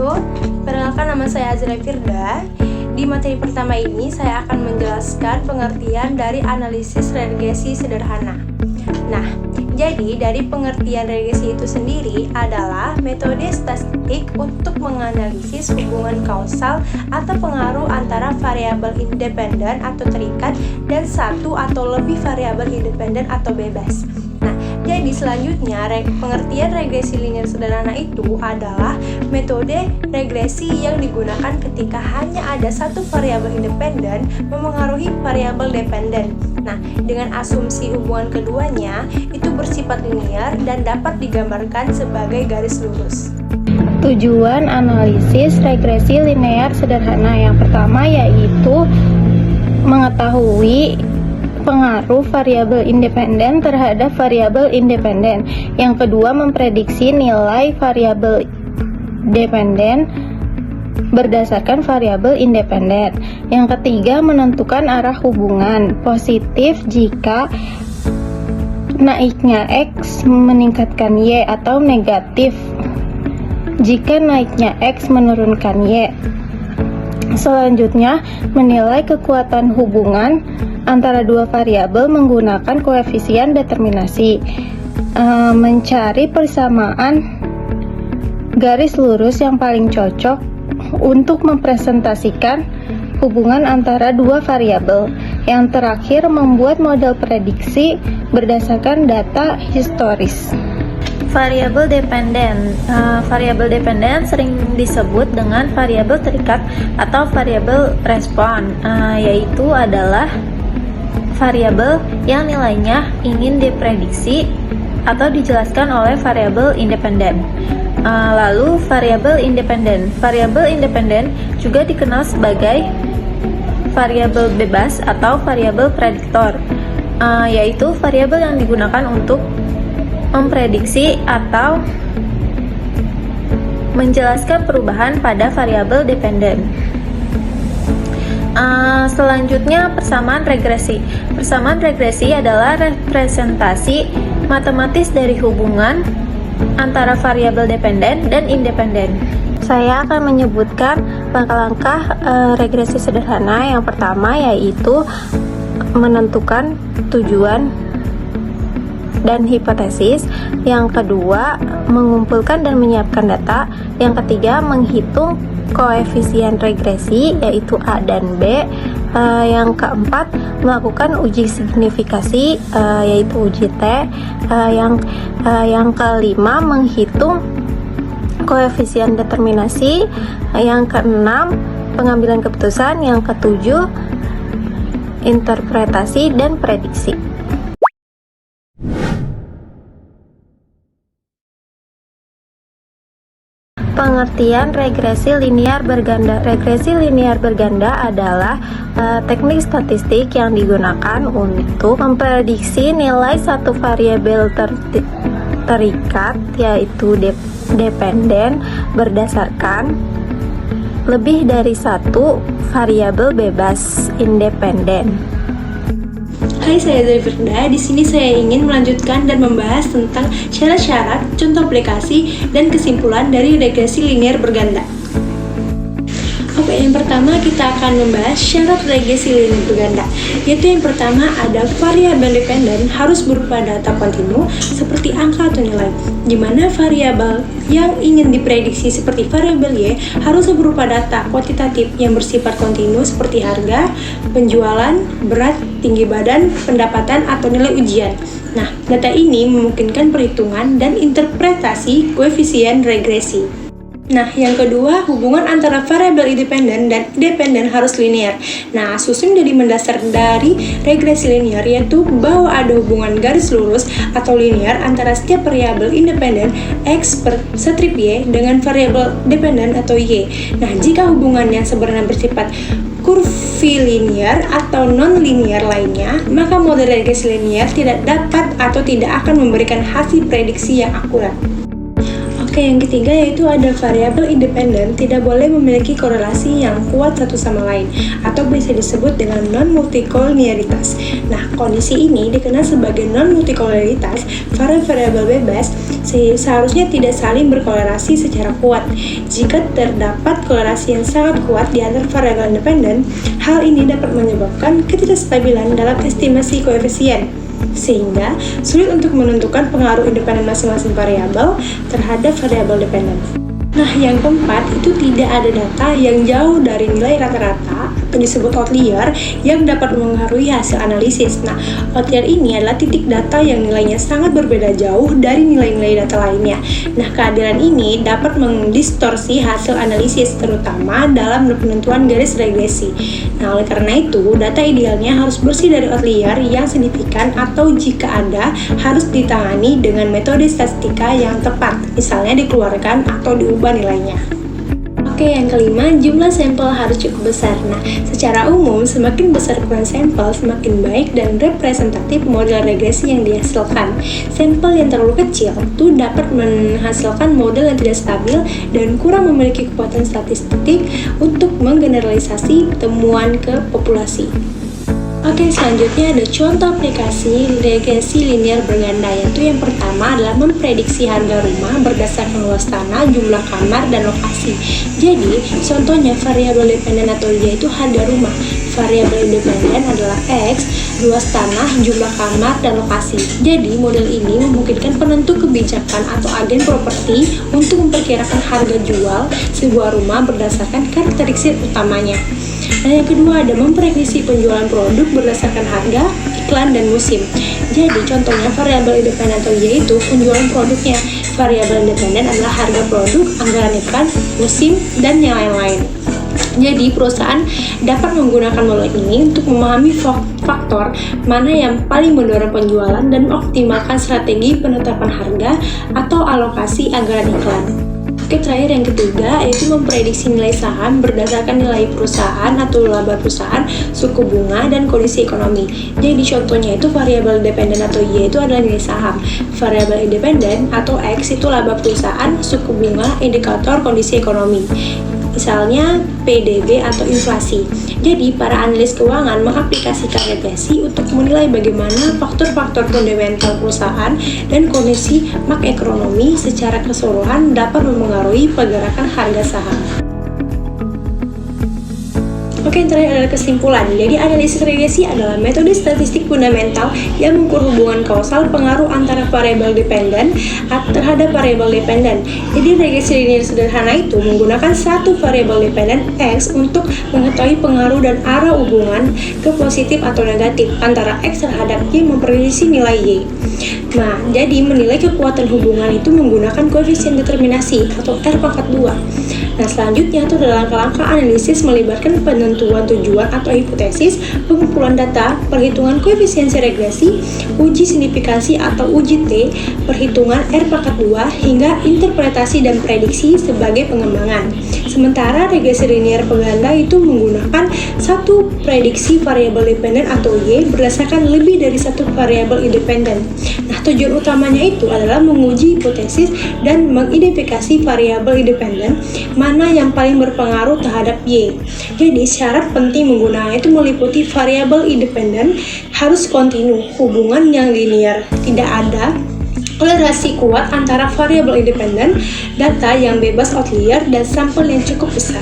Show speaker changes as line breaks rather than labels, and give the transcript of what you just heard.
wabarakatuh. Perkenalkan, nama saya Azra Firda. Di materi pertama ini saya akan menjelaskan pengertian dari analisis regresi sederhana. Nah, jadi dari pengertian regresi itu sendiri adalah metode statistik untuk menganalisis hubungan kausal atau pengaruh antara variabel independen atau terikat dan satu atau lebih variabel independen atau bebas. Nah, jadi selanjutnya pengertian regresi linear sederhana itu adalah metode regresi yang digunakan ketika hanya ada satu variabel independen memengaruhi variabel dependen. Nah, dengan asumsi hubungan keduanya itu bersifat linear dan dapat digambarkan sebagai garis lurus.
Tujuan analisis regresi linear sederhana yang pertama yaitu mengetahui pengaruh variabel independen terhadap variabel independen. Yang kedua, memprediksi nilai variabel dependen berdasarkan variabel independen. Yang ketiga, menentukan arah hubungan positif jika naiknya X meningkatkan Y atau negatif jika naiknya X menurunkan Y. Selanjutnya, menilai kekuatan hubungan antara dua variabel menggunakan koefisien determinasi. Mencari persamaan garis lurus yang paling cocok untuk mempresentasikan hubungan antara dua variabel. Yang terakhir, membuat model prediksi berdasarkan data historis. Variabel dependen. Variabel dependen sering disebut dengan variabel terikat atau variabel respon, yaitu adalah variabel yang nilainya ingin diprediksi atau dijelaskan oleh variabel independen. Lalu variabel independen. Variabel independen juga dikenal sebagai variabel bebas atau variabel prediktor, yaitu variabel yang digunakan untuk memprediksi atau menjelaskan perubahan pada variabel dependen. Selanjutnya, persamaan regresi. Persamaan regresi adalah representasi matematis dari hubungan antara variabel dependen dan independen. Saya akan menyebutkan langkah-langkah regresi sederhana. Yang pertama yaitu menentukan tujuan dan hipotesis. Yang kedua, mengumpulkan dan menyiapkan data. Yang ketiga, menghitung koefisien regresi yaitu A dan B. Yang keempat, melakukan uji signifikasi yaitu uji T. Yang kelima, menghitung koefisien determinasi. Yang keenam, pengambilan keputusan. Yang ketujuh, interpretasi dan prediksi. Pengertian regresi linear berganda. Regresi linear berganda adalah teknik statistik yang digunakan untuk memprediksi nilai satu variabel terikat yaitu dependen berdasarkan lebih dari satu variabel bebas independen.
Hai, saya Azra Firda. Di sini saya ingin melanjutkan dan membahas tentang syarat-syarat, contoh aplikasi, dan kesimpulan dari regresi linear berganda. Oke, yang pertama kita akan membahas syarat regresi linear berganda, yaitu yang pertama ada variabel dependen harus berupa data kontinu seperti angka atau nilai, di mana variabel yang ingin diprediksi seperti variabel Y harus berupa data kuantitatif yang bersifat kontinu seperti harga, penjualan, berat, tinggi badan, pendapatan, atau nilai ujian. Nah, data ini memungkinkan perhitungan dan interpretasi koefisien regresi. Nah, yang kedua, hubungan antara variabel independen dan dependen harus linear. Nah, susun jadi mendasar dari regresi linear yaitu bahwa ada hubungan garis lurus atau linear antara setiap variabel independen X per strip Y dengan variabel dependen atau Y. Nah, jika hubungan yang sebenarnya bersifat kurvilinear atau non-linear lainnya, maka model regresi linear tidak dapat atau tidak akan memberikan hasil prediksi yang akurat. Oke, yang ketiga yaitu ada variabel independen tidak boleh memiliki korelasi yang kuat satu sama lain atau bisa disebut dengan non-multikolinialitas. Nah, kondisi ini dikenal sebagai non-multikolinialitas. Variabel bebas seharusnya tidak saling berkorelasi secara kuat. Jika terdapat korelasi yang sangat kuat di antara variabel independen, hal ini dapat menyebabkan ketidakstabilan dalam estimasi koefisien, sehingga sulit untuk menentukan pengaruh independen masing-masing variabel terhadap variabel dependen. Nah, yang keempat itu tidak ada data yang jauh dari nilai rata-rata atau disebut outlier yang dapat mempengaruhi hasil analisis. Nah, outlier ini adalah titik data yang nilainya sangat berbeda jauh dari nilai-nilai data lainnya. Nah, kehadiran ini dapat mendistorsi hasil analisis, terutama dalam penentuan garis regresi. Nah, oleh karena itu, data idealnya harus bersih dari outlier yang signifikan atau jika ada, harus ditangani dengan metode statistika yang tepat, misalnya dikeluarkan atau diubah nilainya. Oke, yang kelima, jumlah sampel harus cukup besar. Nah, secara umum, semakin besar ukuran sampel, semakin baik dan representatif model regresi yang dihasilkan. Sampel yang terlalu kecil itu dapat menghasilkan model yang tidak stabil dan kurang memiliki kekuatan statistik untuk menggeneralisasi temuan ke populasi. Oke, selanjutnya ada contoh aplikasi regresi linear berganda, yaitu yang pertama adalah memprediksi harga rumah berdasarkan luas tanah, jumlah kamar, dan lokasi. Jadi, contohnya variabel dependen atau Y itu harga rumah. Variabel independen adalah X, luas tanah, jumlah kamar, dan lokasi. Jadi, model ini memungkinkan penentu kebijakan atau agen properti untuk memperkirakan harga jual sebuah rumah berdasarkan karakteristik utamanya. Dan yang kedua ada memprediksi penjualan produk berdasarkan harga, iklan, dan musim. Jadi contohnya variabel independen atau Y itu penjualan produknya. Variabel independen adalah harga produk, anggaran iklan, musim, dan yang lain-lain. Jadi perusahaan dapat menggunakan model ini untuk memahami faktor mana yang paling mendorong penjualan dan mengoptimalkan strategi penetapan harga atau alokasi anggaran iklan. Oke, terakhir yang ketiga yaitu memprediksi nilai saham berdasarkan nilai perusahaan atau laba perusahaan, suku bunga, dan kondisi ekonomi. Jadi contohnya itu variabel dependen atau Y itu adalah nilai saham. Variabel independen atau X itu laba perusahaan, suku bunga, indikator kondisi ekonomi. Misalnya PDB atau inflasi. Jadi, para analis keuangan mengaplikasikan regresi untuk menilai bagaimana faktor-faktor fundamental perusahaan dan kondisi makroekonomi secara keseluruhan dapat mempengaruhi pergerakan harga saham. Oke, yang terakhir adalah kesimpulan. Jadi, analisis regresi adalah metode statistik fundamental yang mengukur hubungan kausal pengaruh antara variabel dependen terhadap variabel dependen. Jadi, regresi linear sederhana itu menggunakan satu variabel dependen X untuk mengetahui pengaruh dan arah hubungan ke positif atau negatif antara X terhadap Y memprediksi nilai Y. Nah, jadi menilai kekuatan hubungan itu menggunakan koefisien determinasi atau R⁻². Nah, selanjutnya itu adalah langkah-langkah analisis melibatkan penentuan tujuan atau hipotesis, pengumpulan data, perhitungan koefisiensi regresi, uji signifikansi atau uji T, perhitungan R⁻², hingga interpretasi dan prediksi sebagai pengembangan. Sementara regresi linear pengganda itu menggunakan satu prediksi variabel dependen atau Y berdasarkan lebih dari satu variabel independen. Nah, tujuan utamanya itu adalah menguji hipotesis dan mengidentifikasi variabel independen mana yang paling berpengaruh terhadap Y. Jadi, syarat penting menggunakannya itu meliputi variabel independen harus kontinu, hubungan yang linear, tidak ada korelasi kuat antara variabel independen, data yang bebas outlier, dan sampel yang cukup besar.